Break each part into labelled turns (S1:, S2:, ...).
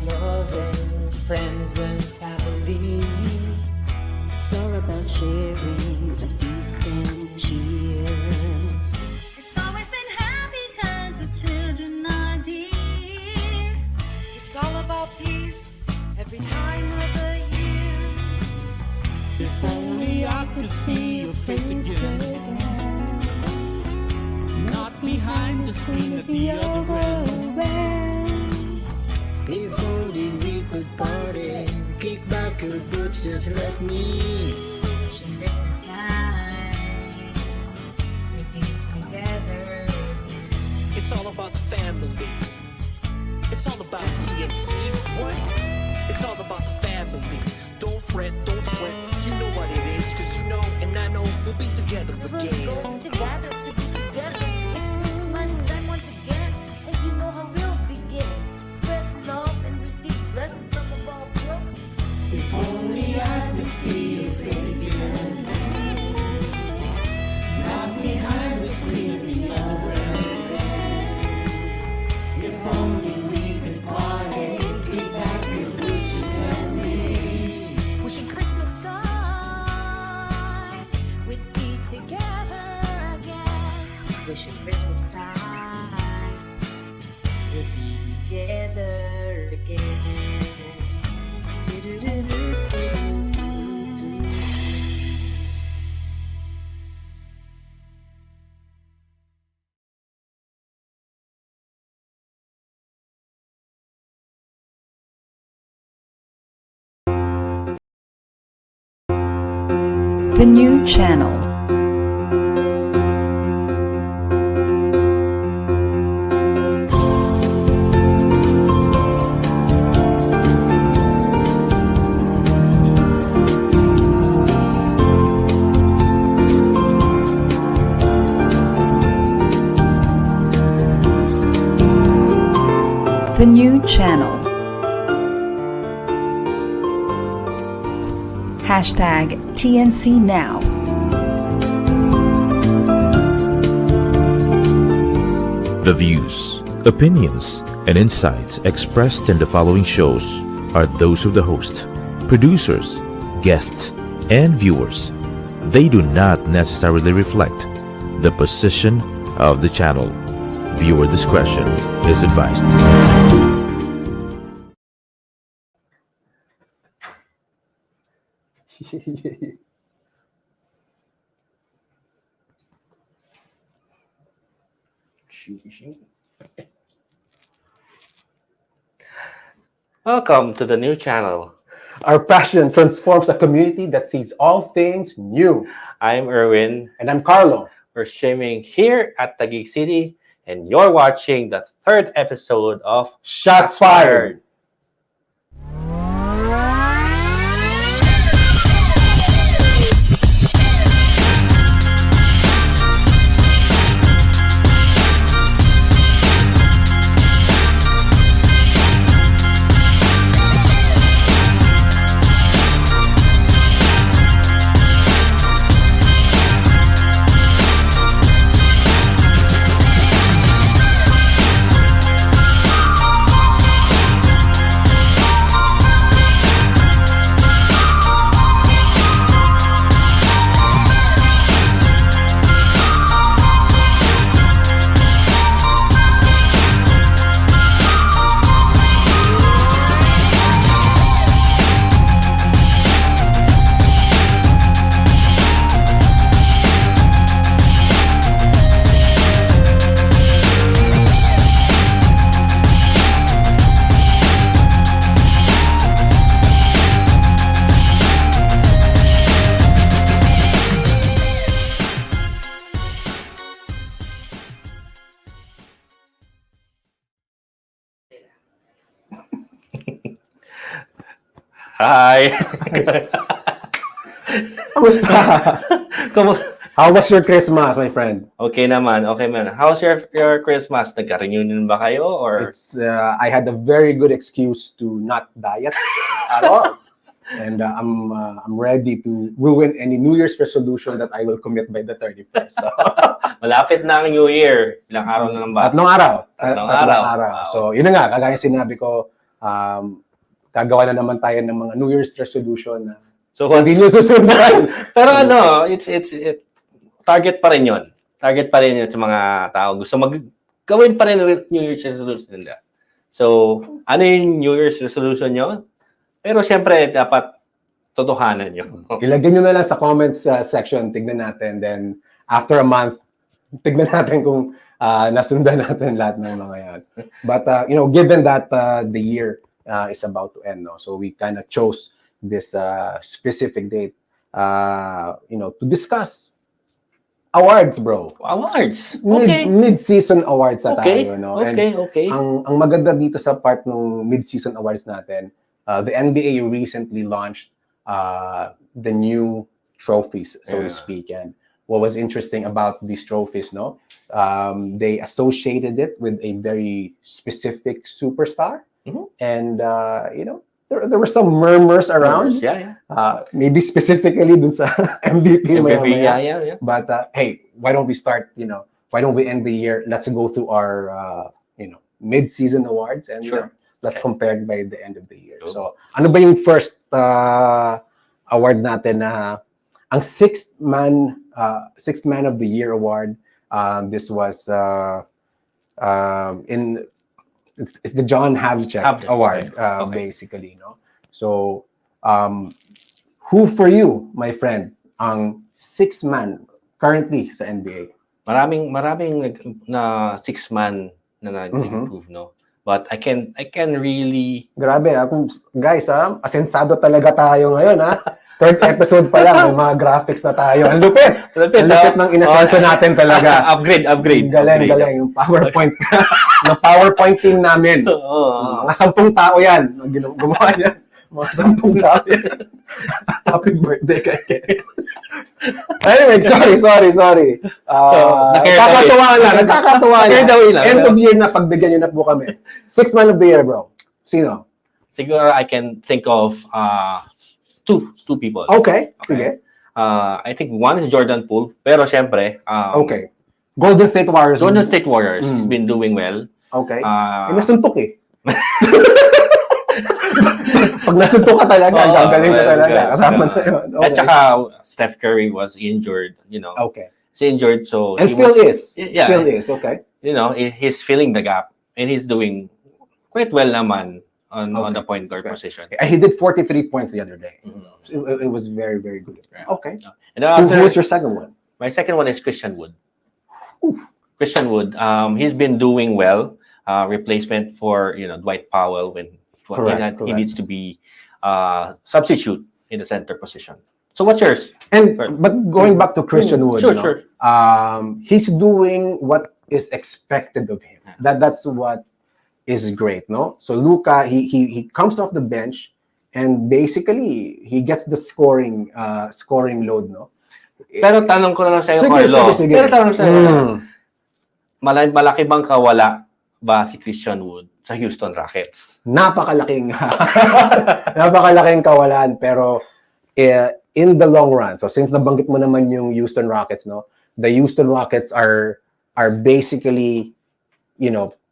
S1: love and friends and family.
S2: It's all about sharing a feast and cheers.
S3: It's always been happy cause the children are dear.
S4: It's all about peace every time of the year.
S5: If only I could see your face again, not behind the screen at the other end.
S1: If only we could party, kick back your boots, just let me.
S3: Wishing Christmas time we'd be together.
S4: It's all about the family. It's all about TNC. What? It's all about the family. Don't fret, don't sweat. You know what it is, cause you know and I know we'll be together again.
S2: We'll go together to be together. It's Christmas time once again, and you know how we'll begin. Spread love and receive blessings from above.
S5: If only I could see your face again, not behind the screen at the other end. If only we could party, kick back your boots, just let me.
S3: Wishing Christmas time we'd be together again.
S1: Wishing Christmas time we'll be together again.
S6: The new channel. The new channel. Hashtag TNC Now.
S7: The views, opinions, and insights expressed in the following shows are those of the host, producers, guests, and viewers. They do not necessarily reflect the position of the channel. Viewer discretion is advised.
S8: Welcome to the new channel.
S9: Our passion transforms a community that sees all things new.
S8: I'm Erwin.
S9: And I'm Carlo.
S8: We're streaming here at Taguig City, and you're watching the third episode of
S9: Shots Fired.
S8: Hi!
S9: Kamusta? How was your Christmas, my friend?
S8: Okay naman, okay man. How's your Christmas? Nagka-reunion ba kayo? Or
S9: I had a very good excuse to not diet at all. And I'm ready to ruin any New Year's resolution that I will commit by the 31st. So,
S8: malapit na ang New Year. Ilang araw na lang ba?
S9: Tatlong araw.
S8: Tatlong araw.
S9: Wow. So, yun na nga, kagaya sinabi ko, Gagawa na naman tayo ng mga New Year's resolution na
S8: So
S9: hindi nyo susundan.
S8: pero ano, it target pa rin 'yon. Target pa rin 'yun sa mga tao. Gusto gawin pa rin New Year's resolution nila. So, ano yung New Year's resolution nyo? Pero syempre, dapat totohanan nyo.
S9: Ilagay nyo na lang sa comments section, tignan natin. Then, after a month, tignan natin kung nasundan natin lahat ng mga yan. But, given that the year is about to end, no? So we kind of chose this specific date, to discuss awards, bro.
S8: Awards? Okay.
S9: Mid-season awards na
S8: Okay.
S9: tayo, no?
S8: Okay.
S9: Ang maganda dito sa part ng mid-season awards natin, the NBA recently launched the new trophies, so to speak. And what was interesting about these trophies, no? They associated it with a very specific superstar. And, there were some murmurs around.
S8: Yeah.
S9: Maybe specifically dun sa MVP.
S8: Yeah.
S9: But, hey, why don't we start, why don't we end the year? Let's go through our, mid-season awards and let's compare it by the end of the year. So, ano ba yung first award natin na ang sixth man of the year award? This was it's the John Havlicek Award, basically, no? So, who for you, my friend, ang sixth man currently sa NBA?
S8: Maraming na six man na nag-improve, no? But I can really...
S9: Grabe, guys, asensado talaga tayo ngayon, ha? Third episode pa lang, may mga graphics na tayo. Ang lupit! Ang lupit ng inasenso natin talaga.
S8: Upgrade.
S9: Galing. Yung PowerPoint. Yung PowerPoint team namin. Mga 10 tao yan. Gumawa niyan. Mga 10 tao yan. Happy birthday kay Ken. Anyway, sorry. Nagkakatuwa lang. End of year na, pagbigyan nyo na po kami. Sixth man of the year, bro. Sino?
S8: Siguro I can think of two people.
S9: Okay. Sige.
S8: I think one is Jordan Poole, pero syempre,
S9: okay. Golden State Warriors.
S8: He's been doing well.
S9: Okay. Nasuntok eh. Pag nasuntok ka talaga, gagaling ka talaga. Kasama na yun. Okay.
S8: At saka, Steph Curry was injured,
S9: Okay.
S8: He's injured, so...
S9: And still is. Still is, okay.
S8: He's filling the gap, and he's doing quite well naman on the point guard position.
S9: He did 43 points the other day. It was very, very good. Okay.
S8: And then
S9: who was your second one?
S8: My second one is Christian Wood. Christian Wood, he's been doing well. Replacement for Dwight Powell when he needs to be substitute in the center position. So what's yours?
S9: But going back to Christian Wood,
S8: sure.
S9: He's doing what is expected of him. That's what is great, no? So Luka, he comes off the bench and basically he gets the scoring load, no?
S8: Pero tanong ko na lang sa'yo, Carlo.
S9: Sige.
S8: Pero tanong sa'yo, malaki bang kawala ba si Christian Wood sa Houston Rockets?
S9: Napakalaking kawalan, pero in the long run, so since nabanggit mo naman yung Houston Rockets, no? The Houston Rockets are basically,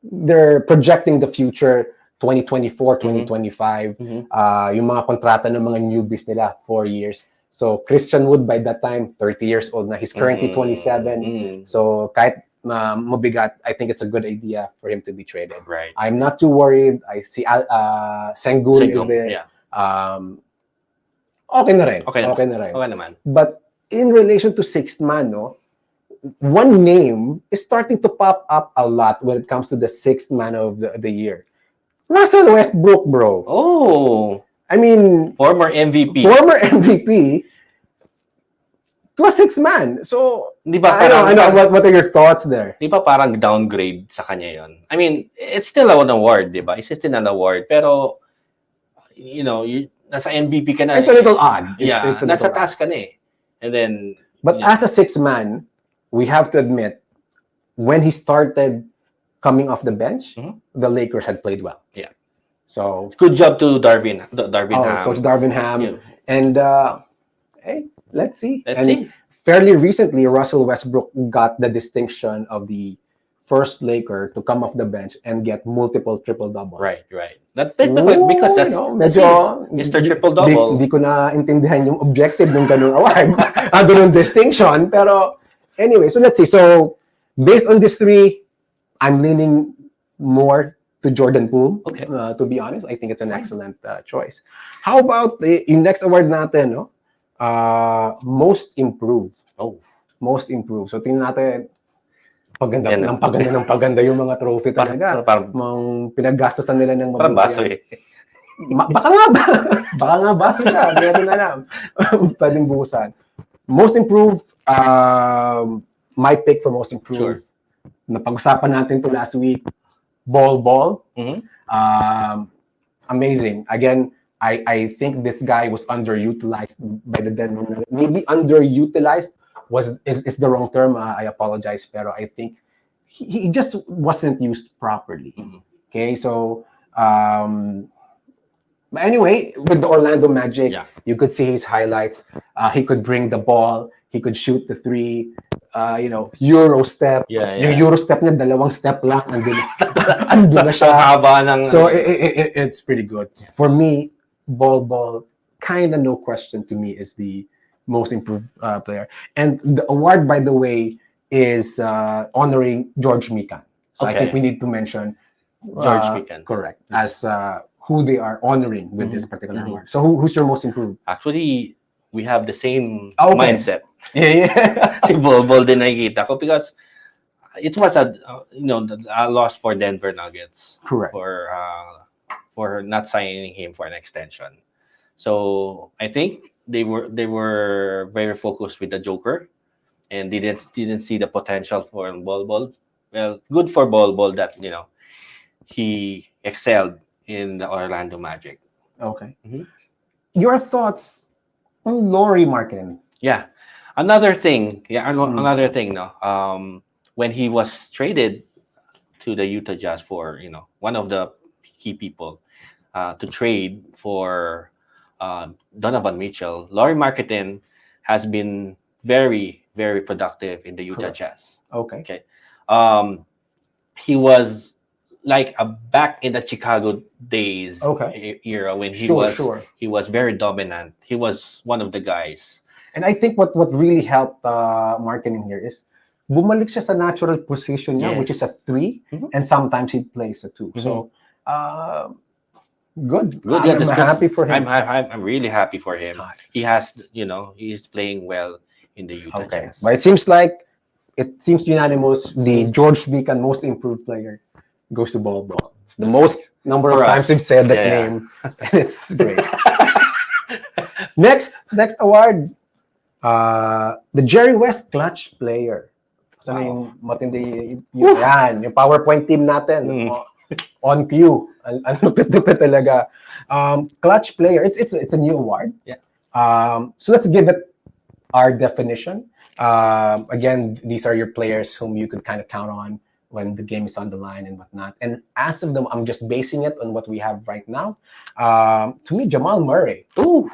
S9: they're projecting the future 2024, 2025. Yung mga kontrata ng mga newbies nila, 4 years. So Christian Wood by that time, 30 years old na. He's currently 27. So kahit mabigat, I think it's a good idea for him to be traded.
S8: Right.
S9: I'm not too worried. I see Sengun is there.
S8: Yeah.
S9: Okay na rin.
S8: Okay naman.
S9: But in relation to sixth man, no, one name is starting to pop up a lot when it comes to the sixth man of the year. Russell Westbrook, bro.
S8: Oh.
S9: I mean,
S8: former MVP
S9: to a sixth man. So,
S8: di ba
S9: I know. What are your thoughts there?
S8: Di ba parang downgrade sa kanya yon? I mean, it's still an award, di ba? It's still an award. Pero, nasa MVP ka na.
S9: It's a little odd.
S8: Yeah, nasa taas ka na eh. And then...
S9: But as a sixth man, we have to admit, when he started coming off the bench, the Lakers had played well.
S8: Yeah.
S9: So
S8: good job to Darvin Ham.
S9: Coach Darvin Ham.
S8: Yeah.
S9: And hey, let's see.
S8: Let's see.
S9: Fairly recently, Russell Westbrook got the distinction of the first Laker to come off the bench and get multiple triple doubles.
S8: Right. Because that's,
S9: medyo,
S8: Mr. Triple Double.
S9: Hindi ko na intindihan yung objective ng ganung award, ganung distinction. Pero anyway, so let's see. So based on these three, I'm leaning more to Jordan Poole.
S8: Okay.
S9: To be honest, I think it's an excellent choice. How about yung next award natin, no? Most improved.
S8: Oh.
S9: Most improved. So tingnan natin, paganda yung mga trophy talaga. Mang pinaggastosan nila ng
S8: parang baso eh.
S9: Baka nga baso siya. Hindi natin alam. Pwedeng buhusan. Most improved, my pick for most improved.
S8: Sure.
S9: Napag-usapan natin to last week. Ball.
S8: Mm-hmm.
S9: Amazing. Again, I think this guy was underutilized by the Denver Nuggets. Maybe underutilized is the wrong term. I apologize, pero I think he just wasn't used properly.
S8: Mm-hmm.
S9: Okay, so anyway, with the Orlando Magic, you could see his highlights. He could bring the ball. He could shoot the three. Euro step. Yung Euro step niya, dalawang step lang. Andun na siya.
S8: Haba ng,
S9: so it's pretty good. For me, Ball, kind of no question to me, is the most improved player. And the award, by the way, is honoring George Mikan. So I think we need to mention
S8: George Mikan.
S9: Correct. As who they are honoring with this particular award. So who's your most improved?
S8: Actually, we have the same mindset.
S9: Yeah.
S8: Si Ball din nakikita ko because it was a loss for Denver Nuggets.
S9: Correct.
S8: For not signing him for an extension. So I think they were very focused with the Joker and didn't see the potential for Ball. Well, good for Ball that he excelled in the Orlando Magic.
S9: Okay.
S8: Mm-hmm.
S9: Your thoughts on Lauri Markkanen?
S8: Yeah. Another thing. No. When he was traded to the Utah Jazz for one of the key people to trade for Donovan Mitchell, Lauri Markkanen has been very, very productive in the Utah Jazz.
S9: Okay.
S8: He was like back in the Chicago days era when he was very dominant. He was one of the guys.
S9: And I think what really helped Markkanen here is bumalik siya sa natural position niya, which is a 3, and sometimes he plays a 2. Mm-hmm. So good. I'm happy for him.
S8: I'm really happy for him. He has, he's playing well in the Utah Jazz.
S9: But it seems unanimous. The George Mikan most improved player goes to Ball. It's the most number of times we've said that name, and it's great. Next award, the Jerry West clutch player. Sana yung matindi yan, yung PowerPoint team natin. On cue. Ang lupit-lupit talaga. Clutch player. It's a new award.
S8: Yeah.
S9: So let's give it our definition. Again, these are your players whom you could kind of count on when the game is on the line and whatnot. And as of them, I'm just basing it on what we have right now. To me, Jamal Murray.
S8: Ooh.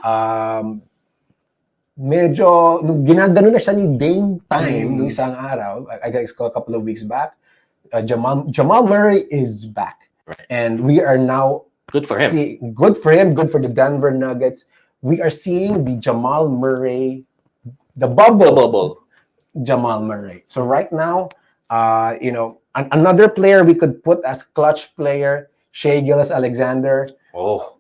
S9: Medyo, ginagano na siya ni Dame Time nung isang araw, I guess a couple of weeks back, Jamal Murray is back.
S8: Right.
S9: And we are now...
S8: Good for him.
S9: Good for him, good for the Denver Nuggets. We are seeing the Jamal Murray, the bubble. Jamal Murray. So right now, another player we could put as clutch player, Shai Gilgeous-Alexander.
S8: Oh.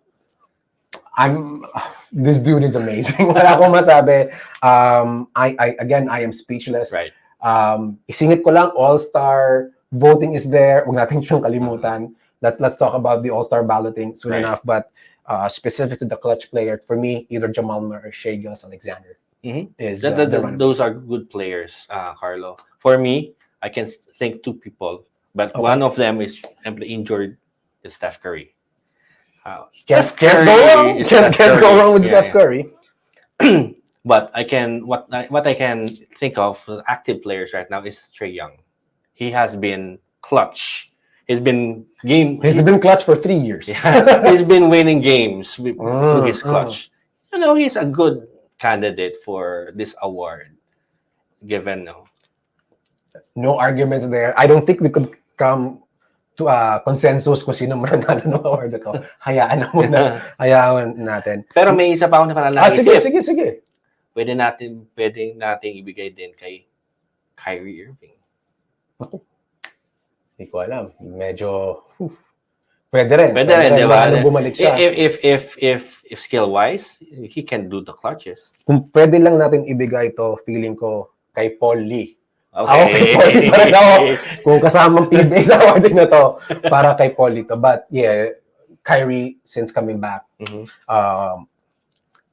S9: This dude is amazing. Wala akong masabi. I am speechless.
S8: Right.
S9: Isingit ko lang, All-Star voting is there. Huwag natin siyang kalimutan. Let's talk about the All-Star balloting soon enough. But specific to the clutch player, for me, either Jamal Murray or Shai Gilgeous-Alexander.
S8: Mm-hmm. Those are good players, Carlo. For me, I can think 2 people, but one of them is injured. Is Steph Curry.
S9: Can't go wrong with Steph Curry.
S8: But what I can think of active players right now is Trae Young. He has been clutch. He's been
S9: clutch for 3 years.
S8: He's been winning games through his clutch. He's a good candidate for this award, given
S9: No arguments there. I don't think we could come to a consensus kung sino mananalo ng award ito. Hayaan na muna. Hayaan natin.
S8: Pero may isa pa akong naisip.
S9: Sige.
S8: Pwede natin ibigay din kay Kyrie Irving.
S9: Hindi ko alam. Medyo pwede rin,
S8: di ba?
S9: Bumalik siya.
S8: If skill-wise, he can do the clutches.
S9: Kung pwede lang natin ibigay ito, feeling ko kay Paul Lee.
S8: Okay.
S9: Kay Paul Lee pa rin ako. Kung kasamang PBA sa awarding na to, para kay Paul Lee to. But yeah, Kyrie, since coming back,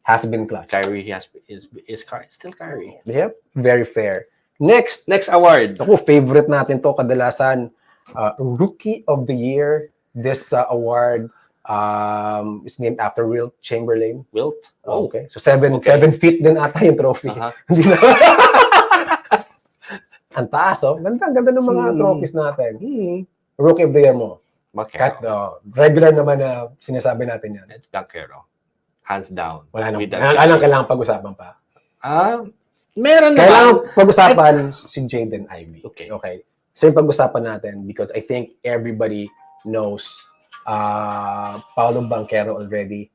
S9: has been clutch.
S8: Kyrie is still Kyrie.
S9: Yep, very fair. Next
S8: award.
S9: Ako, favorite natin to kadalasan. Rookie of the Year. This award is named after Wilt Chamberlain.
S8: Wilt?
S9: Oh, okay. So 7 feet din ata yung trophy. Hindi na. Ang taas, oh. Ganda ng mga trophies natin. Rookie of the Year mo. Kat, regular naman na sinasabi natin yan.
S8: It's Banchero. Hands down.
S9: Wala nang kailangan pag-usapan pa.
S8: Meron na.
S9: Kailangan pag-usapan si Jaden Ivey.
S8: Okay.
S9: So yung pag-usapan natin because I think everybody knows Paolo Banchero already.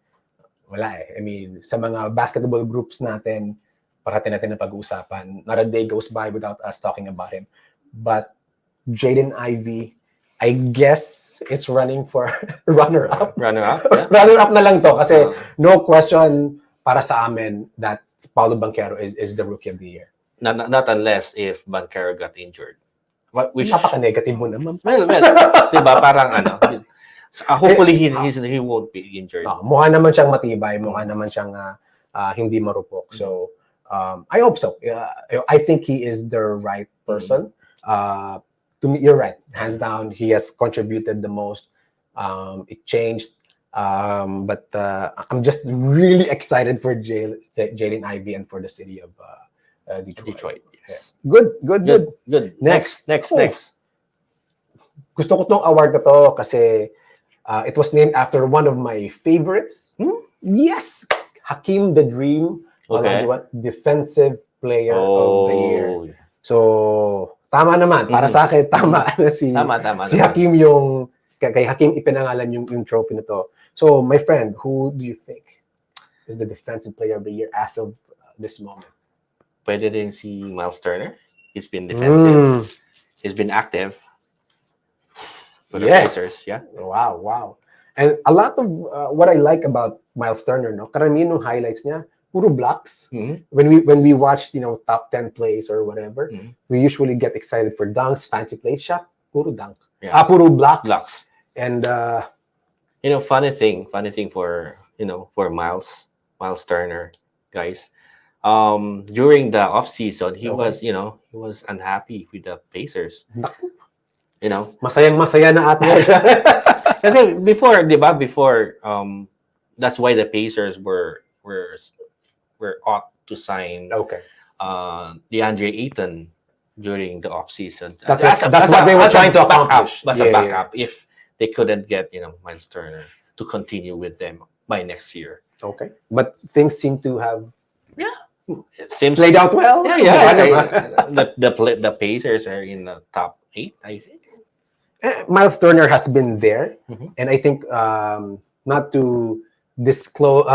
S9: Wala eh. I mean, sa mga basketball groups natin, parati natin na pag-uusapan. Not a day goes by without us talking about him. But Jaden Ivey, I guess, is running for runner-up.
S8: Runner-up? Yeah.
S9: Runner-up na lang to kasi no question para sa amin that Paolo Banchero is the Rookie of the Year.
S8: Not unless if Banchero got injured. Which
S9: napaka-negative mo naman.
S8: Well, diba? Parang hopefully he won't be injured.
S9: Mukha naman siyang matibay, mukha naman siyang hindi marupok. So, I hope so. I think he is the right person. To me, you're right. Hands down, he has contributed the most. It changed. But I'm just really excited for Jaden Ivey and for the city of Detroit. Yes. Good. Next. Gusto ko tong award na to kasi it was named after one of my favorites. Yes! Hakeem the Dream. Defensive Player of the Year. So, tama naman. Para sa akin, tama. Si Hakeem yung, kay Hakeem ipinangalan yung trophy na to. So, my friend, who do you think is the Defensive Player of the Year as of this moment?
S8: Pwede din si Miles Turner. He's been defensive. He's been active. For the Pacers, yeah.
S9: Wow. And a lot of what I like about Miles Turner, no, karamihan ng highlights niya, puro blocks. When we watched, top 10 plays or whatever, we usually get excited for dunks, fancy plays. Siya, puro dunk.
S8: Yeah.
S9: Puro blocks. And
S8: funny thing for Miles Turner, guys. During the off season, he was unhappy with the Pacers.
S9: Masayang-masaya na ata siya.
S8: Kasi before, that's why the Pacers were ought to sign DeAndre Ayton during the off season.
S9: That's what they were trying to accomplish.
S8: As a backup, if they couldn't get Miles Turner to continue with them by next year.
S9: Okay, but things seem to have
S8: played
S9: out well.
S8: The Pacers are in the top 8, I think.
S9: Miles Turner has been there, and I think not to disclose,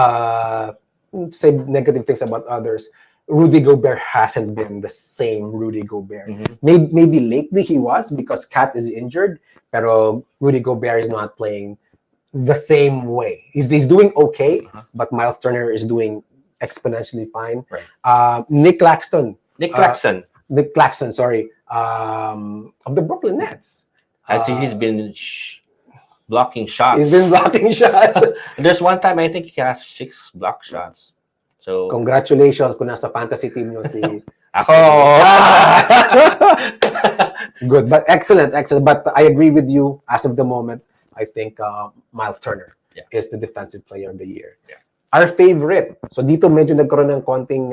S9: say negative things about others. Rudy Gobert hasn't been the same Rudy Gobert. Maybe lately he was because Kat is injured, pero Rudy Gobert is not playing the same way. He's doing okay, but Miles Turner is doing exponentially fine.
S8: Right.
S9: Nick Claxton, sorry, of the Brooklyn Nets.
S8: He's been blocking shots. There's one time I think he has 6 block shots. So
S9: congratulations kung nasa fantasy team nyo si
S8: ako.
S9: Good, but excellent. But I agree with you. As of the moment, I think Miles Turner is the Defensive Player of the Year.
S8: Yeah.
S9: Our favorite. So dito medyo nagkaroon ng konting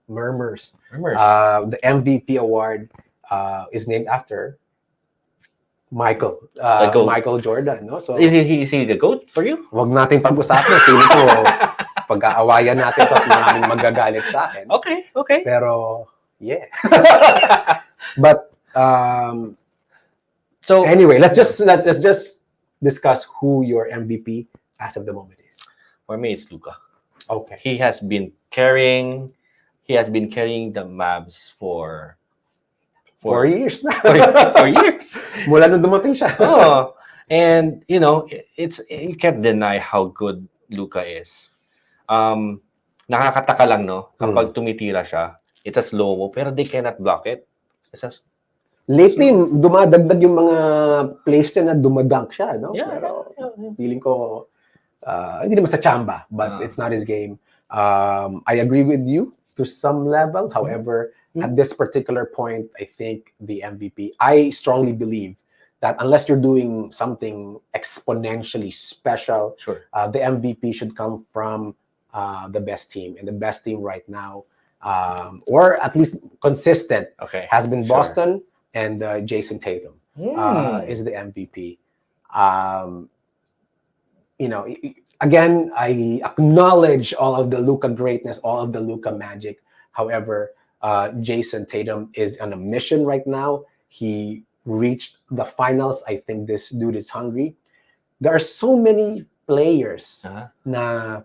S9: murmurs. The MVP award is named after Michael Jordan, no? So
S8: is he the GOAT for you?
S9: Wag natin pag-usapan. Feeling ko pag-aawayan natin to at maraming magagalit sa akin.
S8: Okay.
S9: Pero yeah. But
S8: So
S9: Anyway, let's just discuss who your MVP as of the moment is.
S8: for me, it's Luka.
S9: Okay.
S8: He has been carrying the Mavs for
S9: 4 years na.
S8: for years.
S9: Mula nung dumating siya.
S8: Oh, and you know, you can't deny how good Luka is. Nakakataka lang, no? Kapag tumitira siya, it's a slow-mo, pero they cannot block it. It's a
S9: Lately, dumadagdag yung mga plays niya na dumadunk siya, no?
S8: Yeah,
S9: Pero feeling ko, hindi naman sa chamba, but it's not his game. I agree with you to some level. However, at this particular point, I think the MVP, I strongly believe that unless you're doing something exponentially special,
S8: Sure.
S9: The MVP should come from the best team. And the best team right now, or at least consistent,
S8: Okay.
S9: has been
S8: Sure.
S9: Boston and Jason Tatum is the MVP. You know, again, I acknowledge all of the Luka greatness, all of the Luka magic. However, Jason Tatum is on a mission right now. He reached the finals. I think this dude is hungry. There are so many players na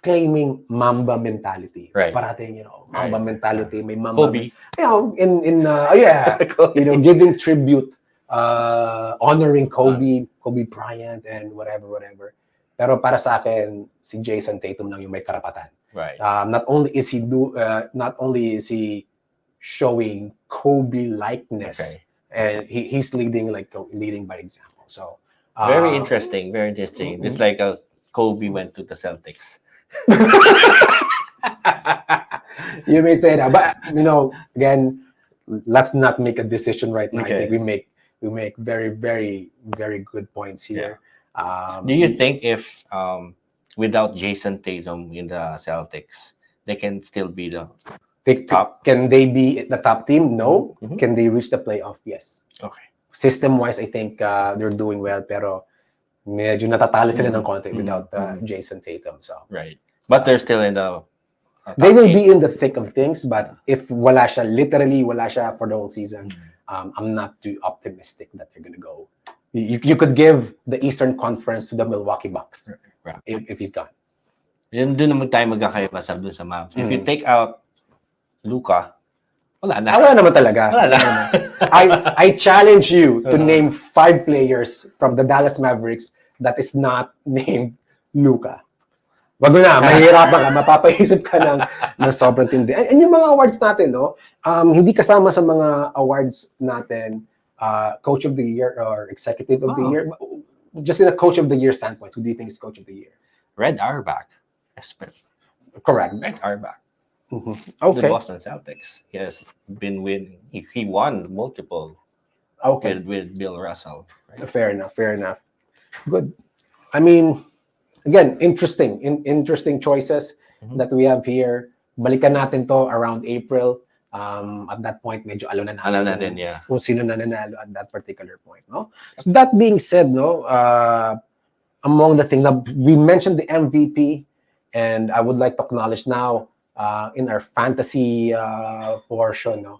S9: claiming Mamba mentality.
S8: Right.
S9: Parating, you know, Mamba mentality, may Mamba.
S8: Kobe.
S9: You know, you know, giving tribute, honoring Kobe Bryant and whatever. Pero para sa akin, si Jason Tatum lang yung may karapatan.
S8: Right.
S9: Not only is he showing Kobe likeness, and he's leading by example. So
S8: Very interesting. Just like Kobe went to the Celtics.
S9: You may say that, but you know, again, let's not make a decision right now.
S8: Okay.
S9: I think we make very, very, very good points here.
S8: Do you think if without Jason Tatum in the Celtics, they can still be the top?
S9: Can they be the top team? No. Can they reach the playoff? Yes.
S8: Okay.
S9: System-wise, I think they're doing well, pero medyo natatalo sila ng konti without Jason Tatum. So
S8: Right. But they're still in the
S9: they will be in the thick of things, but if wala siya, literally wala siya for the whole season, I'm not too optimistic that they're gonna go. You could give the Eastern Conference to the Milwaukee Bucks if he's gone.
S8: Yun doon naman tayo magkakaiba sa dun sa Mavs. If you take out Luka, wala na.
S9: Wala naman talaga.
S8: Wala na.
S9: I challenge you to name 5 players from the Dallas Mavericks that is not named Luka. Wag mo na, mahihirapan ka, mapapaisip ka ng sobrang tindi. And yung mga awards natin, no, hindi kasama sa mga awards natin, Coach of the Year or Executive of the Year. Just in a Coach of the Year standpoint, who do you think is Coach of the Year?
S8: Red Auerbach.
S9: Correct.
S8: Red Auerbach.
S9: Okay.
S8: The Boston Celtics. He has been winning. He won multiple with Bill Russell. Right?
S9: Fair enough. Good. I mean, again, interesting choices that we have here. Balikan natin to around April. At that point, medyo alam natin kung sino na nanalo at that particular point. No? So that being said, no, among the things that we mentioned the MVP, and I would like to acknowledge now in our fantasy portion, no,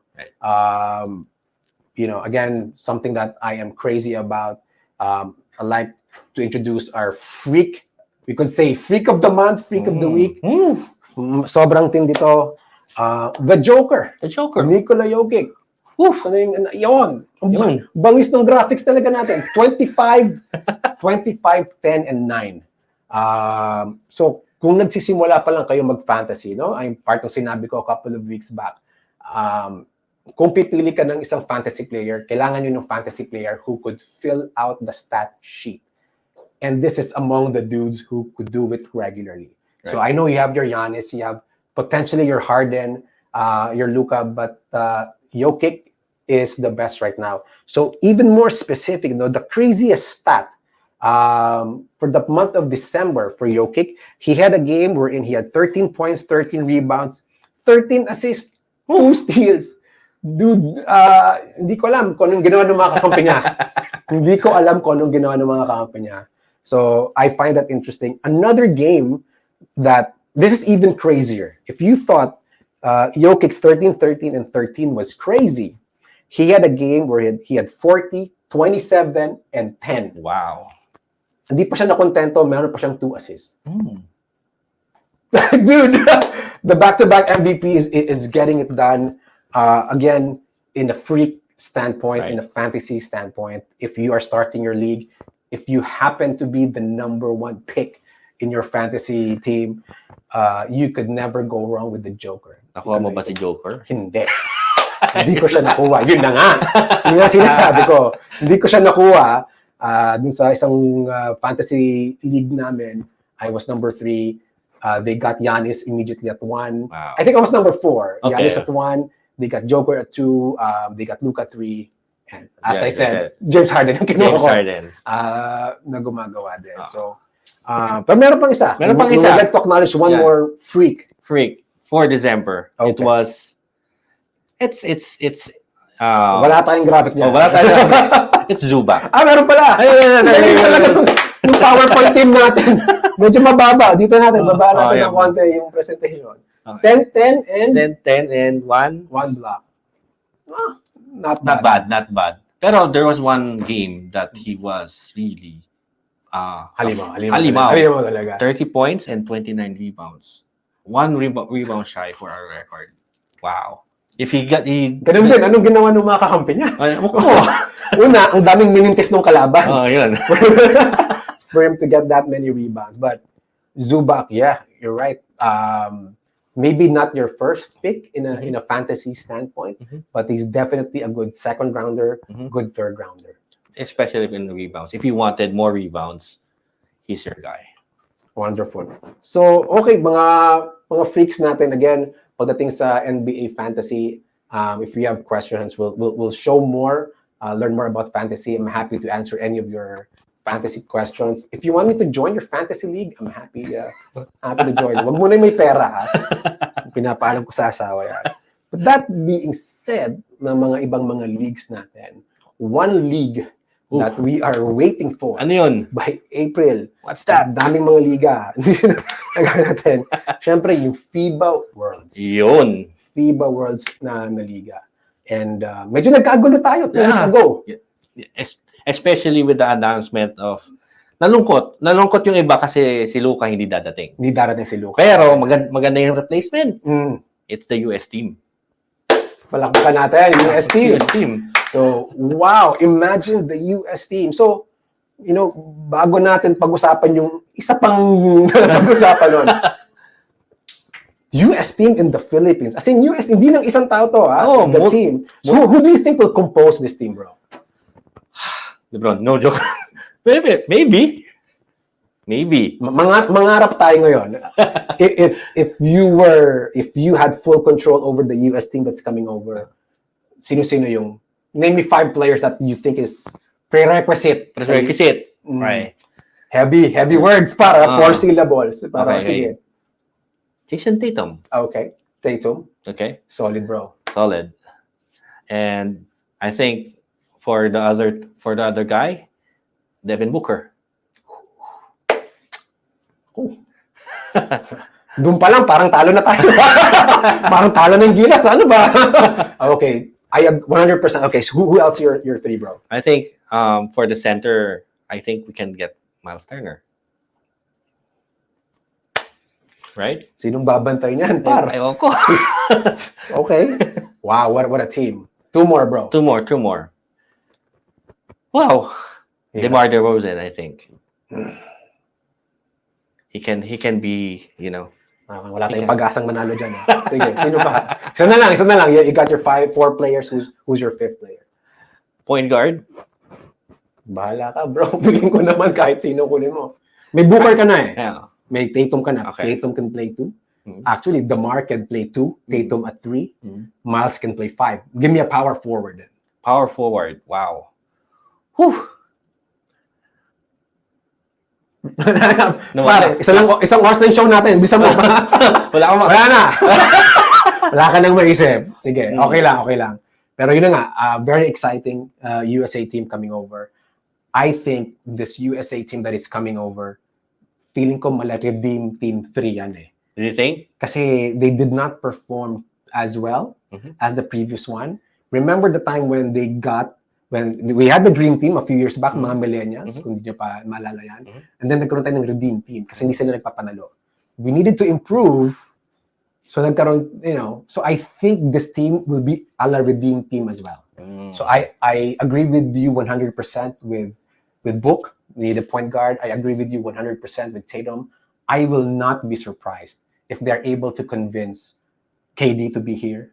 S9: you know, again, something that I am crazy about. I like to introduce our freak. We could say freak of the month, freak of the week. Sobrang tindi to. The Joker. Nikola Jokic. Sana yun? Bangis ng graphics talaga natin. 25, 10, and 9. So, kung nagsisimula pa lang kayo mag-fantasy, no? Ay part ng sinabi ko a couple of weeks back. Kung pipili ka ng isang fantasy player, kailangan nyo ng fantasy player who could fill out the stat sheet. And this is among the dudes who could do it regularly. Right. So I know you have your Giannis, you have potentially your Harden, your Luka, but Jokic is the best right now. So even more specific, though, the craziest stat for the month of December for Jokic, he had a game wherein he had 13 points, 13 rebounds, 13 assists, 2 steals. Dude, hindi ko alam kung anong ginawa ng mga kakampi niya. Hindi ko alam kung anong ginawa ng mga kakampi niya. So I find that interesting. Another game that this is even crazier. If you thought Jokic's 13, 13, and 13 was crazy, He had a game where he had 40, 27, and 10.
S8: Wow.
S9: Hindi pa siya nakontento, meron pa siyang 2 assists.
S8: Mm.
S9: Dude, the back-to-back MVP is getting it done. Again, in a freak standpoint,
S8: Right.
S9: in a fantasy standpoint, if you are starting your league, if you happen to be the number 1 pick in your fantasy team, you could never go wrong with the Joker.
S8: Nakuha mo ba si Joker?
S9: Hindi. Hindi ko siya nakuha. Yun na nga. Yun nga sinasabi ko. Hindi ko siya nakuha. Dun sa isang fantasy league namin, I was number 3. They got Giannis immediately at 1.
S8: Wow.
S9: I think I was number 4.
S8: Okay.
S9: Giannis at 1. They got Joker at 2. They got Luka at 3. And as
S8: Yeah,
S9: I said,
S8: that's
S9: James Harden ang kinuha
S8: James
S9: ko.
S8: Harden.
S9: Na gumagawa din. So, pero meron pang isa.
S8: Meron pang
S9: We
S8: isa.
S9: would like to acknowledge one
S8: Yeah.
S9: more freak.
S8: Freak for December. It
S9: Okay.
S8: was it's
S9: Wala tayong graphic dyan.
S8: wala tayo graphics. It's Zubac.
S9: Meron pala. Galing talaga yung PowerPoint team natin. Medyo mababa. Dito natin, baba natin
S8: yeah.
S9: ng konti yung presentation.
S8: Okay.
S9: 10, 10, and
S8: 10 and 1.
S9: 1 block. Not
S8: Not
S9: bad.
S8: bad, not bad. Pero there was one game that he was really
S9: Halimaw talaga.
S8: 30 points and 29 rebounds. 1 rebound shy for our record. Wow. If he
S9: Ganun din, anong ginawa ng mga kakampi niya?
S8: Ano
S9: Una, ang daming minintis ng kalaban.
S8: yun.
S9: For him to get that many rebounds. But Zubac, yeah, you're right. Maybe not your first pick in a fantasy standpoint, but he's definitely a good second rounder, good third rounder.
S8: Especially in the rebounds. If you wanted more rebounds, he's your guy.
S9: Wonderful. So, okay, mga freaks natin again, pagdating sa NBA fantasy, if you have questions, we'll show more, learn more about fantasy. I'm happy to answer any of your fantasy questions. If you want me to join your fantasy league, I'm happy to join. Wag muna may pera, ha? Pinapaalam ko sa asawa yan. But that being said, ng mga ibang mga leagues natin, one league that we are waiting for
S8: Ano yun?
S9: by April.
S8: What's that?
S9: Daming mga liga. natin. Siyempre, yung Fiba Worlds.
S8: Yun.
S9: Fiba Worlds na liga. And medyo nagkagulo tayo 2 weeks ago.
S8: Especially with the announcement of nalungkot yung iba kasi si Luka hindi dadating.
S9: Hindi darating si Luka.
S8: Pero maganda yung replacement. It's the US team.
S9: Palakpakan natin yung US team.
S8: US team.
S9: So, wow, imagine the US team. So, bago natin pag-usapan yung isa pang pag-usapan nun. US team in the Philippines. As in, US, hindi lang isang tao to, ha? The team. So, who do you think will compose this team, bro?
S8: LeBron, no joke. Maybe.
S9: Mangarap tayo ngayon. if you had full control over the US team that's coming over, sino-sino yung name me 5 players that you think is prerequisite.
S8: Right.
S9: Heavy words para 4 syllables. Para
S8: Okay.
S9: sige.
S8: Jason Tatum.
S9: Okay. Tatum.
S8: Okay.
S9: Solid, bro.
S8: Solid. And I think for the other guy, Devin Booker.
S9: Doon pa lang, parang talo na tayo. Parang talo ng gilas. Ano ba? Okay. I have 100%. Okay, so who else your 3, bro?
S8: I think for the center, I think we can get Miles Turner. Right?
S9: Sinong babantay niyan, par?
S8: Ewan ko.
S9: Okay. Wow, what a team. 2 more, bro.
S8: Two more. Wow.
S9: Yeah.
S8: DeMar DeRozan, I think. He can be,
S9: Wala tayong pag-asang manalo dyan. Sige, sino pa? Isa na lang. You got your 4 players. Who's your 5th player?
S8: point guard.
S9: Bahala ka, bro. Feeling ko naman kahit sino kunin mo. May Booker ka na eh.
S8: Yeah.
S9: May Tatum ka na.
S8: Okay.
S9: Tatum can play 2.
S8: Mhm.
S9: Actually, DeMar can play 2. Tatum at 3. Miles can play 5. Give me a power forward then.
S8: Power forward. Wow. Whew.
S9: Pare, isang oras na yung show natin. Bisa mo. Wala na. Wala ka nang maisip. Sige, okay lang. Pero yun na nga, very exciting USA team coming over. I think this USA team that is coming over, feeling ko mala-redeem team 3 yan eh.
S8: Do you think?
S9: Kasi they did not perform as well as the previous one. remember the time when we had the dream team a few years back, mga millennials, kung hindi nyo pa maalala yan. And then nagkaroon tayo ng redeem team kasi hindi sila nagpapanalo. We needed to improve. So nagkaroon, so I think this team will be a la redeem team as well. So I agree with you 100% with Book, the point guard. I agree with you 100% with Tatum. I will not be surprised if they're able to convince KD to be here.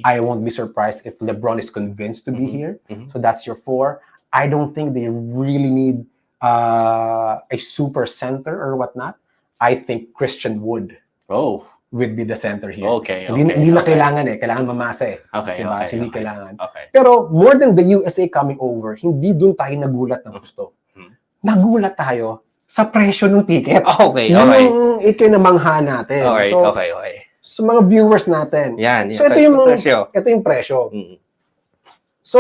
S9: I won't be surprised if LeBron is convinced to be here. So that's your 4. I don't think they really need a super center or whatnot. I think Christian Wood would be the center here. Hindi na kailangan kailangan mamasa diba? Hindi kailangan. Pero more than the USA coming over, hindi dun tayo nagulat ng gusto. Nagulat tayo sa presyo ng ticket. Yung ikinamangha natin. So mga viewers natin.
S8: Yan.
S9: So ito yung presyo. So,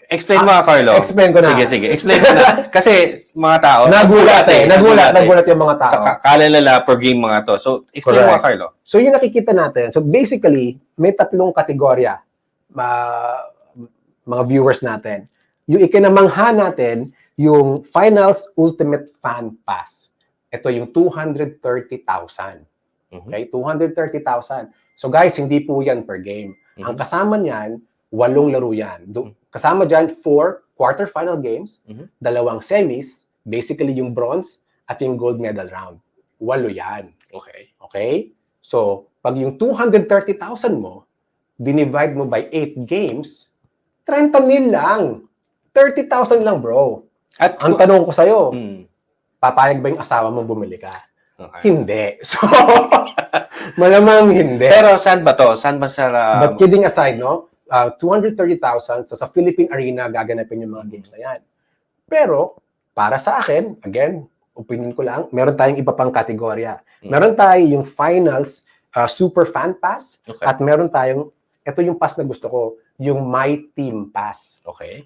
S8: explain mo, Carlo.
S9: Explain ko na.
S8: Sige. Explain ko na. Kasi mga tao,
S9: nagulat yung mga tao.
S8: Kalalala per game mga to. So, explain mo, Carlo.
S9: So, yung nakikita natin. So, basically, may 3 kategorya mga viewers natin. Yung ikinamangha natin, yung Finals Ultimate Fan Pass. Ito yung 230,000. Okay? 230,000. So, guys, hindi po yan per game. Ang kasama niyan, 8 laro yan. Kasama dyan 4 quarterfinal games, 2 semis, basically yung bronze, at yung gold medal round. 8 yan. Okay? So, pag yung 230,000 mo, dinivide mo by 8 games, 30,000 lang. 30,000 lang, bro. At ang tanong ko sa'yo, papayag ba yung asawa mo bumili ka? Hindi. So, malamang hindi.
S8: Pero saan ba to? Saan ba sa...
S9: But kidding aside, 230,000 sa Philippine Arena gaganapin yung mga games na yan. Pero, para sa akin, again, opinion ko lang, meron tayong iba pang kategorya. Meron tayong yung Finals Super Fan Pass at meron tayong, ito yung pass na gusto ko, yung My Team Pass.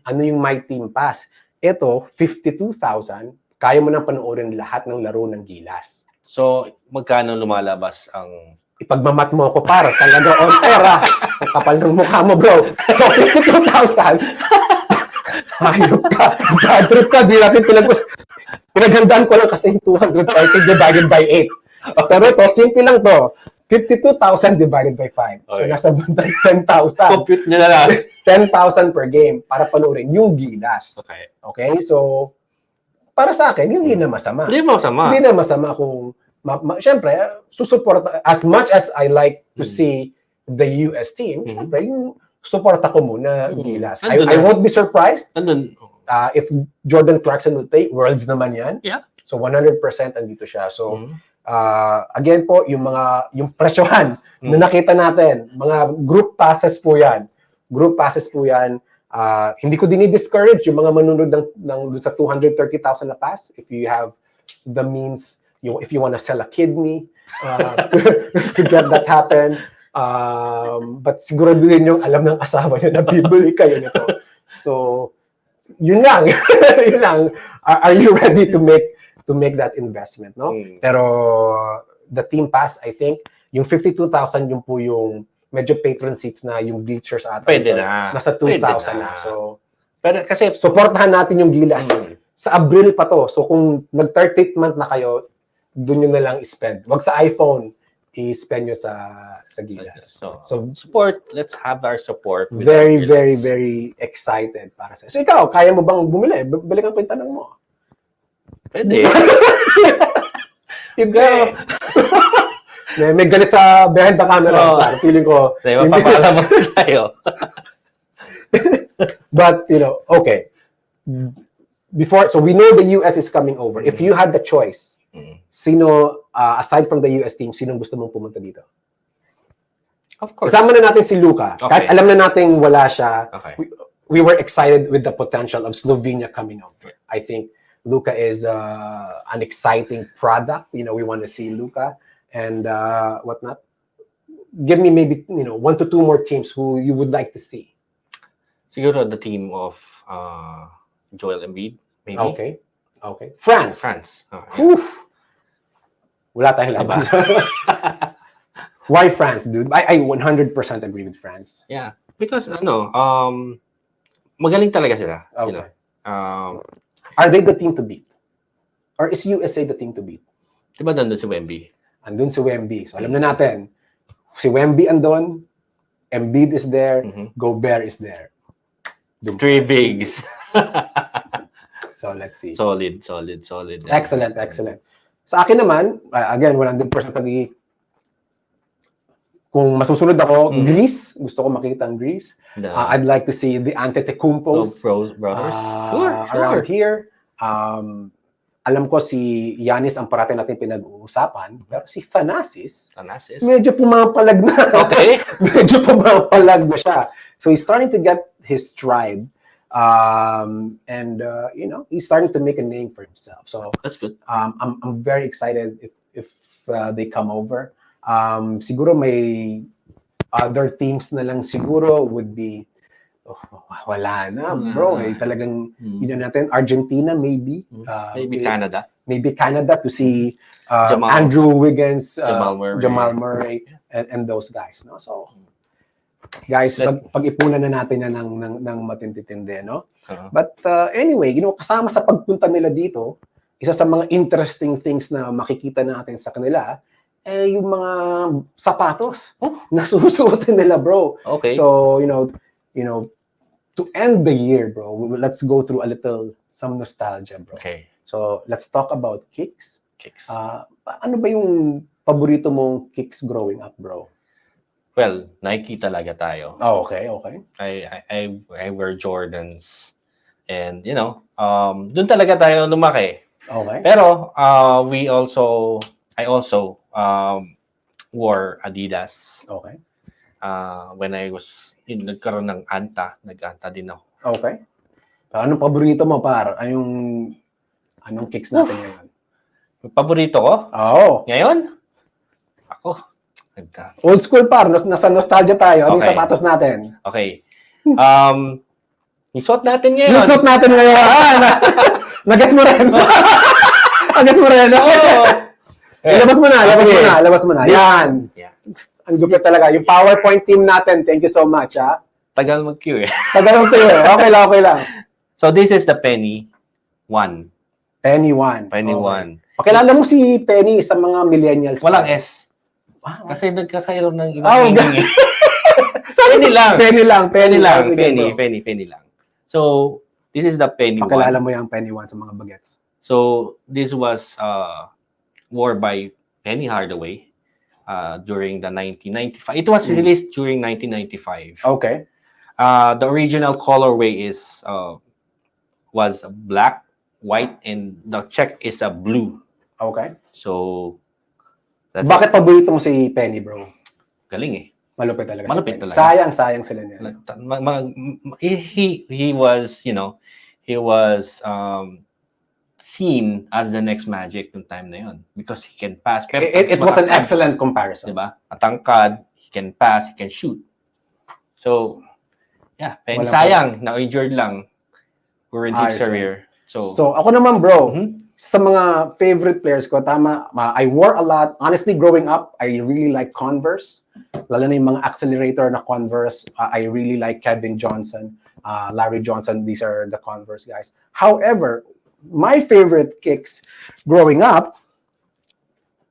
S9: Ano yung My Team Pass? Ito, 52,000, kaya mo nang panoorin lahat ng laro ng Gilas.
S8: So, magkano lumalabas ang...
S9: Ipagmamat mo ako para talaga on air ang kapal ng mukha mo, bro. So, 52,000. Hayop ka. Bad trip ka. Di natin pinaghandaan ko lang kasi yung 230 divided by 8. Pero ito, simple lang to. 52,000 divided by 5. So, nasa bantay 10,000.
S8: Compute nyo na lang.
S9: 10,000 per game para panoorin yung Gilas. Okay? So, para sa akin, hindi na masama. Hindi na masama kung siyempre, susuporta, as much as I like to see the US team, siyempre, yung suporta ko muna Gilas. I won't be surprised if Jordan Clarkson will play. Worlds naman yan. So, 100% andito siya. So, again po, yung presyohan na nakita natin, mga group passes po yan. Hindi ko dinidiscourage yung mga manunod ng sa 230,000 na pass. If you have the means, if you want to sell a kidney to get that happen. But siguro din yung alam ng asawa niyo na bibili kayo nito. So, yun lang. Yun lang. Are you ready to make that investment, no? Pero the team pass, I think, yung 52,000 yung po yung medyo patron seats na yung bleachers ata.
S8: Pwede na.
S9: Nasa 2,000 na. So,
S8: pero kasi
S9: supportahan natin yung Gilas. Sa Abril pa to. So, kung nag-30th month na kayo, doon nyo na lang i-spend. Wag sa iPhone, i-spend nyo sa Gilas. So,
S8: support. Let's have our support.
S9: Very, very, very excited para sa. So, ikaw, kaya mo bang bumili? Balikan ko yung tanong mo.
S8: Pwede.
S9: Hindi. may galit sa behind the camera. Feeling ko.
S8: Mapapaalam mo tayo.
S9: But, okay. So we know the US is coming over. If you had the choice, sino, aside from the US team, sino gusto mong pumunta dito?
S8: Of course.
S9: Kasama na natin si Luka. Kahit alam na natin wala siya, we were excited with the potential of Slovenia coming over. I think Luka is an exciting product. We want to see Luka and whatnot. Give me maybe 1 to 2 more teams who you would like to see.
S8: Siguro the team of Joel Embiid, maybe.
S9: Okay. France.
S8: Okay.
S9: Wala tayong laban. Why France, dude? I 100% agree with France.
S8: Yeah. Because, magaling talaga sila. You
S9: Okay.
S8: know.
S9: Are they the team to beat? Or is USA the team to beat?
S8: Diba nandun si Wemby?
S9: Andun si Wemby. So alam na natin, si Wemby andun, Embiid is there, Gobert is there. Dun-
S8: 3 bigs.
S9: So let's see.
S8: Solid.
S9: Excellent. Sa akin naman, again, 100% agree. Kung masusunod ako, Greece, gusto ko makita ang Greece. I'd like to see the Antetokounmpos
S8: Brothers.
S9: around here. Alam ko si Giannis ang parati natin pinag-uusapan, pero si Thanasis, medyo pumapalag na.
S8: Okay.
S9: Medyo pumapalag na siya. So he's starting to get his stride. He's starting to make a name for himself. So
S8: that's good.
S9: I'm very excited if they come over. Siguro may other teams na lang siguro would be wala na, bro. Talagang natin Argentina maybe.
S8: Maybe Canada.
S9: Maybe Canada to see
S8: Jamal.
S9: Andrew Wiggins,
S8: Jamal
S9: Murray and those guys, no? So guys, pag-ipunan na natin ng matintindi, no? But anyway, kasama sa pagpunta nila dito, isa sa mga interesting things na makikita natin sa kanila yung mga sapatos na susuotin nila, bro.
S8: Okay.
S9: So, to end the year, bro, let's go through some nostalgia, bro.
S8: Okay.
S9: So, let's talk about kicks. Ano ba yung paborito mong kicks growing up, bro?
S8: Well, Nike talaga tayo.
S9: Oh, okay.
S8: I wear Jordans. And, dun talaga tayo lumaki.
S9: Okay.
S8: Pero, I also wore Adidas.
S9: Okay.
S8: When I was, nagkaroon ng nag-anta din ako.
S9: Okay. Anong paborito mo, par? Anong kicks natin ngayon?
S8: Paborito ko?
S9: Oo.
S8: Ngayon? Ako.
S9: Old school, par. Nasa nostalgia tayo. Anong sapatos natin?
S8: Okay. Yung suot natin ngayon.
S9: Yung suot natin ngayon. Nagets mo rin. Nagets mo rin. Labas mo na. Yan.
S8: Yeah.
S9: Ang gupit talaga. Yung PowerPoint team natin. Thank you so much, ha?
S8: Tagal mag-queue eh.
S9: Okay lang.
S8: So, this is the Penny 1.
S9: Penny 1.
S8: Penny 1.
S9: Pakilala mo si Penny sa mga millennials.
S8: Walang S.
S9: Wow.
S8: Kasi nagkakaroon ng ibang meaning eh. Penny lang. So, this is the Penny 1.
S9: Pakilala mo yung Penny 1 sa mga bagets.
S8: So, this was worn by Penny Hardaway during the 1995. It was released during 1995.
S9: Okay.
S8: The original colorway was black, white, and the check is a blue.
S9: Okay.
S8: So,
S9: bakit paborito mo si Penny, bro?
S8: Galing eh.
S9: Malupit talaga. Sayang sila niya.
S8: He was, he was seen as the next Magic nung time na yun because he can pass. Pero
S9: it was an excellent comparison.
S8: Diba? Matangkad, he can pass, he can shoot. So, yeah, Penny sayang, na-injured lang during his career.
S9: So ako naman, bro, sa mga favorite players ko, tama, I wore a lot. Honestly, growing up, I really like Converse. Lalo na yung mga accelerator na Converse. I really like Kevin Johnson, Larry Johnson. These are the Converse guys. However, my favorite kicks growing up,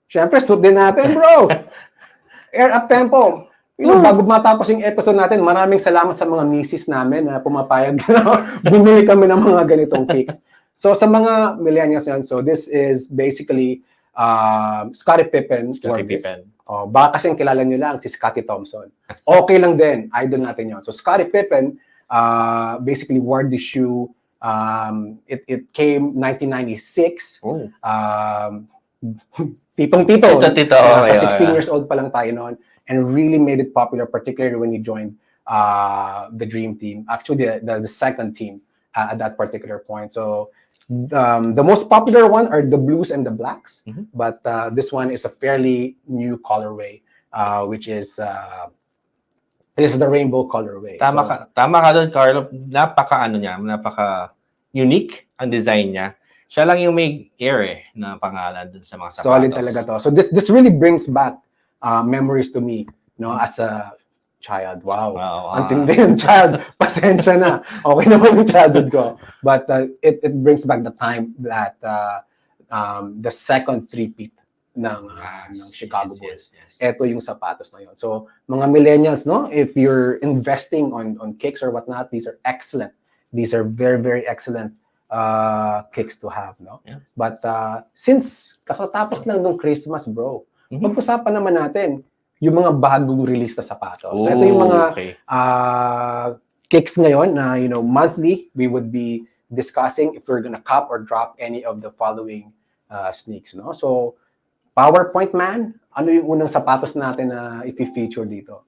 S9: syempre, suit din natin, bro. Air Up Tempo. Bago matapos yung episode natin, maraming salamat sa mga misis namin na pumapayag na bumili kami ng mga ganitong kicks. So sa mga millennials yan, so this is basically Scottie Pippen. Baka kasing kilala nyo lang si Scottie Thompson. Okay lang din, idol natin yon. So Scottie Pippen basically wore the shoe. It came 1996. Titong-tito. Sa 16 years old pa lang tayo noon. And really made it popular, particularly when he joined the Dream Team. Actually, the second team at that particular point. So the most popular one are the blues and the blacks. But this one is a fairly new colorway, which is this is the rainbow colorway.
S8: Tama ka doon, Carlo. Napaka unique ang design niya. Siya lang yung may air na pangalan dun sa mga sapatos.
S9: Solid talaga to. So this really brings back memories to me, as a child. Wow.
S8: Wow.
S9: Ang tindi yung child. Pasensya na. Okay naman yung childhood ko. But it brings back the time that the second three-peat ng Chicago Bulls. Ito yung sapatos na yun. So, mga millennials, if you're investing on kicks or whatnot, these are excellent. These are very, very excellent kicks to have,
S8: Yeah.
S9: But since kakatapos lang ng Christmas, bro, pag-usapan naman natin yung mga bagong release na sapatos. So, ito yung mga kicks ngayon na, monthly, we would be discussing if we're gonna cop or drop any of the following sneaks, So, PowerPoint man, ano yung unang sapatos natin na i-feature dito?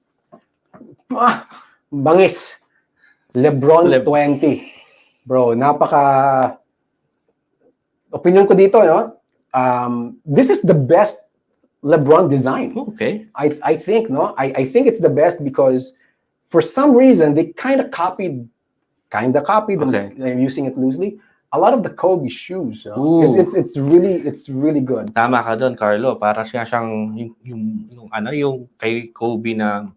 S9: Bangis. LeBron 20. Bro, opinion ko dito, this is the best LeBron design.
S8: Okay.
S9: I think, I think it's the best because for some reason they kind of copied, I'm using it loosely, a lot of the Kobe shoes. It's really good.
S8: Tama ka doon, Carlo. Para siyang yung kay Kobe na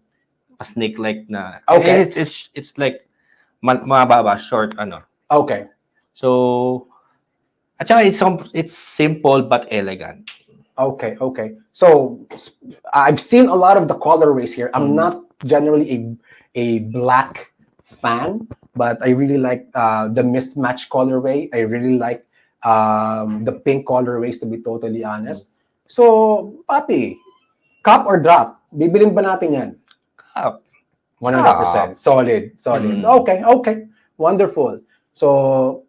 S8: snake-like na.
S9: Okay.
S8: It's like mababa, short,
S9: Okay.
S8: So, at saka it's simple but elegant.
S9: Okay. So, I've seen a lot of the colorways here. I'm not generally a black fan, but I really like the mismatch colorway. I really like the pink colorways, to be totally honest. So, papi, cop or drop? Bibilin ba natin yan?
S8: Cop.
S9: 100%. Solid. Okay. Wonderful. So,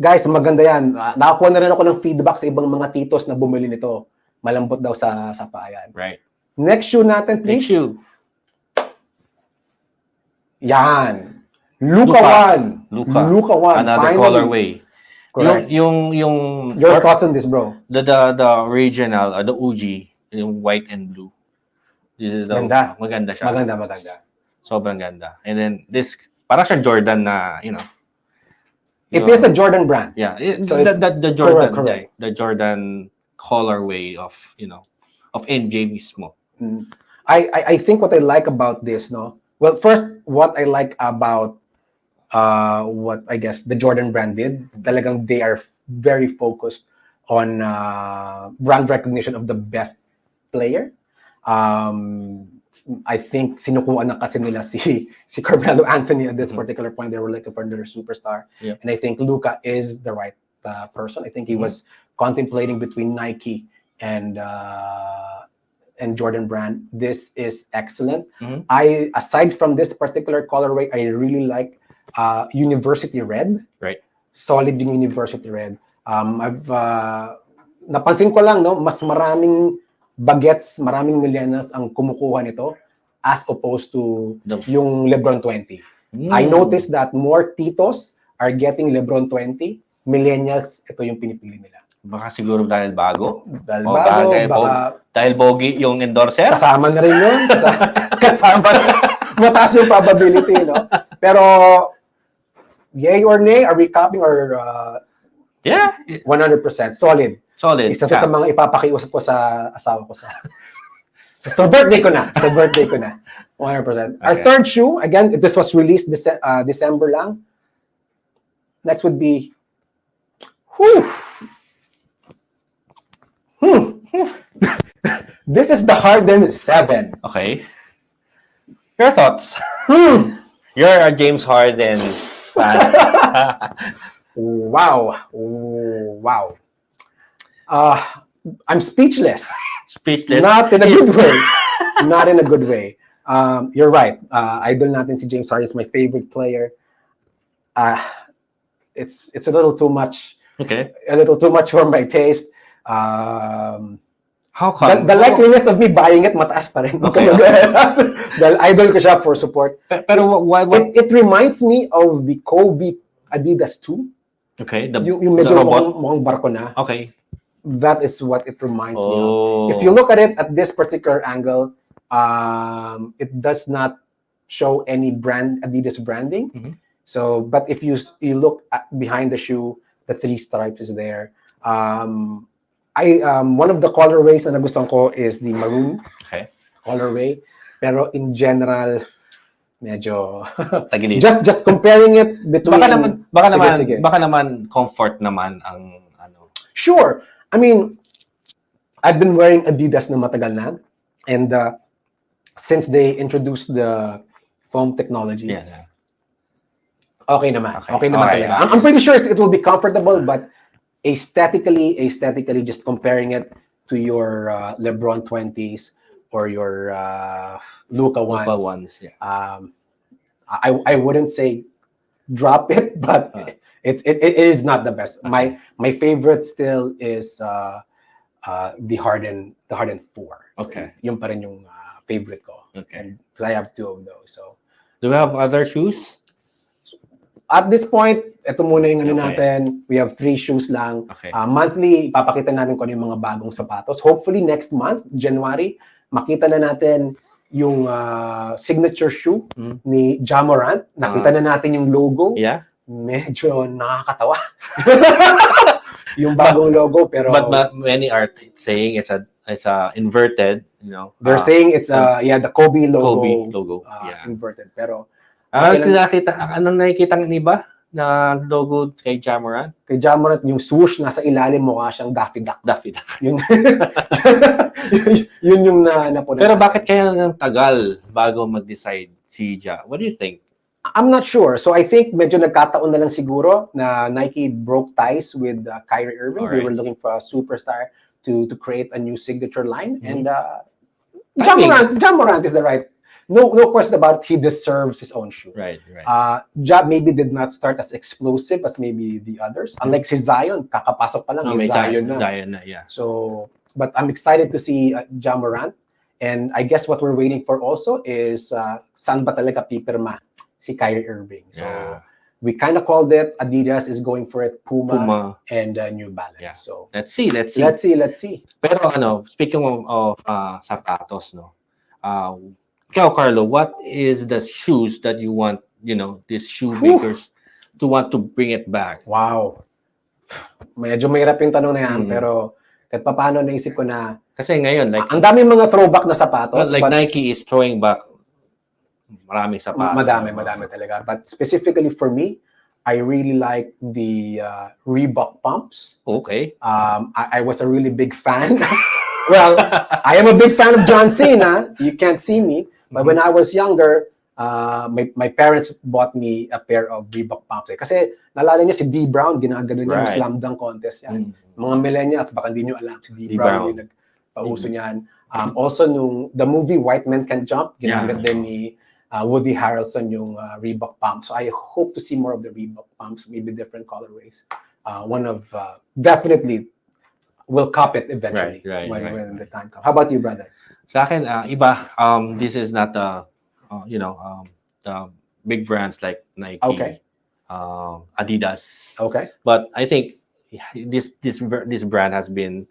S9: guys, maganda yan. Nakakuha na rin ako ng feedback sa ibang mga titos na bumili nito. Malambot daw sa payan.
S8: Right.
S9: Next shoe natin, please.
S8: Next shoe.
S9: Yan. Luka 1. Luka 1.
S8: Another
S9: Finally.
S8: colorway.
S9: Correct.
S8: Yung
S9: Your thoughts on this, bro?
S8: The original, the OG, yung white and blue. This is the
S9: Ganda.
S8: maganda siya.
S9: Maganda.
S8: Sobrang ganda. And then this, parang siya Jordan na,
S9: It is a Jordan brand.
S8: Yeah.
S9: So
S8: the Jordan,
S9: correct.
S8: the Jordan colorway of NJ mismo.
S9: I think what I like about this, well, first, what I like about what I guess the Jordan brand did, talagang they are very focused on brand recognition of the best player. I think sinukuan na kasi nila si Carmelo Anthony at this particular point. They were looking for their superstar.
S8: Yep.
S9: And I think Luka is the right person. I think he was contemplating between Nike and Jordan brand. This is excellent. Aside from this particular colorway, I really like University Red.
S8: Right.
S9: Solid yung University Red. I've napansin ko lang, mas maraming bagets, maraming millennials ang kumukuha nito as opposed to yung LeBron 20. I noticed that more titos are getting LeBron 20. Millennials, ito yung pinipili nila.
S8: Baka siguro dahil bago.
S9: Dahil
S8: bogi yung endorser.
S9: Kasama na rin yun. Kasama na. Mataas yung probability, Pero, yay or nay, are we copying or...
S8: Yeah.
S9: 100%. Solid. Isa to sa mga ipapakiusap ko sa asawa ko sa birthday ko na. 100%. Okay. Our third shoe, again, this was released December lang. Next would be This is the Harden 7.
S8: Okay. Your thoughts? You're a James Harden fan.
S9: Wow. I'm speechless. Not in a good way. Not in a good way. You're right. Idol natin si James Harden is my favorite player. It's a little too much.
S8: Okay.
S9: A little too much for my taste.
S8: How come?
S9: The likeliness of me buying it mataas pa rin.
S8: Okay.
S9: Dahil idol ko siya for support.
S8: Pero why?
S9: It reminds me of the Kobe Adidas 2.
S8: Okay.
S9: Yung medyo mukhang barko na.
S8: Okay.
S9: That is what it reminds me of. If you look at it at this particular angle, it does not show any Adidas branding. So, but if you look behind the shoe, the 3 stripes is there. One of the colorways na nagustuhan ko is the maroon.
S8: Okay.
S9: colorway. Pero in general, medyo
S8: Tagilid.
S9: just comparing it between
S8: Baka naman comfort naman ang ano.
S9: Sure. I mean, I've been wearing Adidas na matagal na, and since they introduced the foam technology, okay naman. Okay naman talaga. I'm pretty sure it will be comfortable, but aesthetically, just comparing it to your LeBron 20s or your Luka ones, I wouldn't say drop it, but it is not the best. My favorite still is the Harden 4.
S8: Okay.
S9: Yung pa rin yung favorite ko.
S8: Okay.
S9: And because I have 2 of those. So
S8: do we have other shoes?
S9: at this point, ito muna yung ano natin. We have 3 shoes lang.
S8: Okay.
S9: Monthly, ipapakita natin kung ano yung mga bagong sapatos. Hopefully next month, January, makita na natin yung signature shoe ni Ja Morant. Nakita na natin yung logo.
S8: Yeah.
S9: Medyo nakakatawa. Yung bagong logo, pero
S8: but many are saying it's a inverted, you know.
S9: They're saying it's the Kobe logo.
S8: Kobe logo.
S9: Inverted. Pero
S8: anong nakikita ng iba na logo kay Ja Morant?
S9: Kay Ja Morant, yung swoosh nasa ilalim mukha siyang Daffy Duck.
S8: Daffy Duck.
S9: Yun, yun yung napunan.
S8: Pero bakit kaya ng tagal bago mag-decide si Ja? What do you think?
S9: I'm not sure. So I think medyo nagkataon na lang siguro na Nike broke ties with Kyrie Irving. They were looking for a superstar to create a new signature line. And Ja Morant is the right. No question about it. He deserves his own shoe.
S8: Right.
S9: Ja maybe did not start as explosive as maybe the others. Unlike si Zion, kakapasok pa lang, may Zion na.
S8: Yeah.
S9: So, but I'm excited to see Ja Morant. And I guess what we're waiting for also is saan ba talaga pipirma si Kyrie Irving. So, we kind of called it, Adidas is going for it, Puma. And New Balance. Yeah. So,
S8: let's see.
S9: Let's see.
S8: Pero speaking of sapatos, no? Ikaw, Carlo, what is the shoes that you want, these shoemakers to want to bring it back?
S9: Wow. Medyo mahirap yung tanong na yan, pero kahit paano naisip ko na,
S8: kasi ngayon, like,
S9: ang daming mga throwback na sapatos.
S8: Like Nike is throwing back maraming sapatos.
S9: Madami talaga. But specifically for me, I really like the Reebok pumps.
S8: Okay.
S9: I was a really big fan. Well, I am a big fan of John Cena. You can't see me. But when I was younger, my parents bought me a pair of Reebok pumps. Kasi nalala niyo si D. Brown, ginagano niya yung slam dunk contest yan. Mga millennials, baka hindi niyo alam, si D. Brown yung nagpauso niyan. Also, the movie White Men Can Jump, ginamit din ni Woody Harrelson yung Reebok pumps. So I hope to see more of the Reebok pumps, maybe different colorways. Definitely will cop it eventually when the time comes. How about you, brother?
S8: Sa akin, iba. This is not the big brands like Nike, Adidas.
S9: Okay.
S8: But I think this brand has been,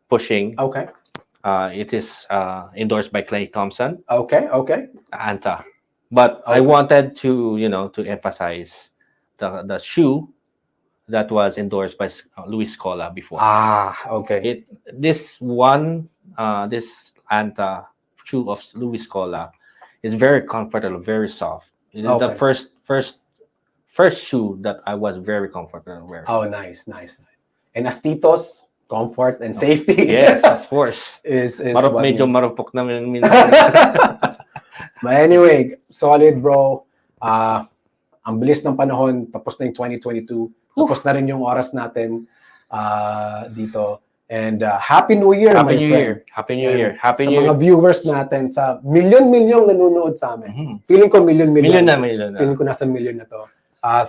S8: pushing.
S9: Okay.
S8: It is endorsed by Klay Thompson.
S9: Okay.
S8: Anta. But I wanted to, to emphasize the shoe that was endorsed by Luis Scola before.
S9: Okay.
S8: This Anta shoe of Luis Scola is very comfortable, very soft. It is the first shoe that I was very comfortable wearing.
S9: Oh, nice. And Astitos, comfort and safety.
S8: Yes, of course.
S9: is
S8: medyo marupok namin minsan.
S9: But anyway, solid, bro. Ang bilis ng panahon, tapos na yung 2022. Tapos na rin yung oras natin dito. And Happy New Year,
S8: Happy
S9: my
S8: New
S9: friend.
S8: Year. Happy New Year. Happy
S9: sa
S8: New
S9: mga
S8: Year.
S9: viewers natin, sa milyon-milyong nanonood sa amin. Feeling ko milyon.
S8: Million na.
S9: Feeling ko nasa milyon na to.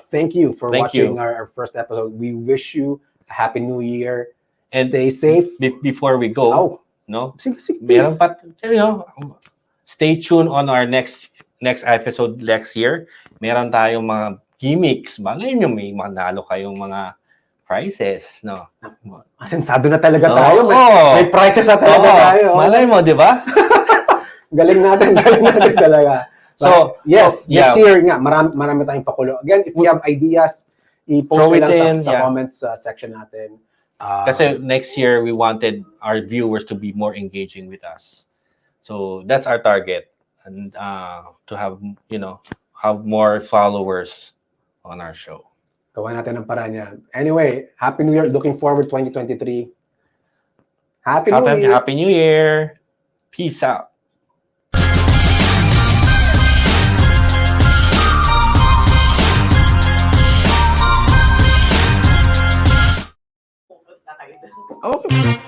S9: Thank you for watching our first episode. We wish you a Happy New Year. And stay safe.
S8: Before we go,
S9: sige,
S8: meron pa, stay tuned on our next episode next year. Meron tayong mga gimmicks. Malay nyo, may manalo kayong mga prizes, no?
S9: Sensado na talaga tayo. May prizes na talaga tayo.
S8: Malay mo, di ba?
S9: Galing natin talaga. So, yes, next year nga, marami tayong pakulo. Again, if you have ideas, i-post lang sa comments section natin.
S8: Kasi next year, we wanted our viewers to be more engaging with us. So that's our target, and to have have more followers on our show.
S9: Gawa natin ang paraan niya. Anyway, Happy New Year. Looking forward 2023. Happy New Year.
S8: Happy New Year. Peace out.
S9: Okay.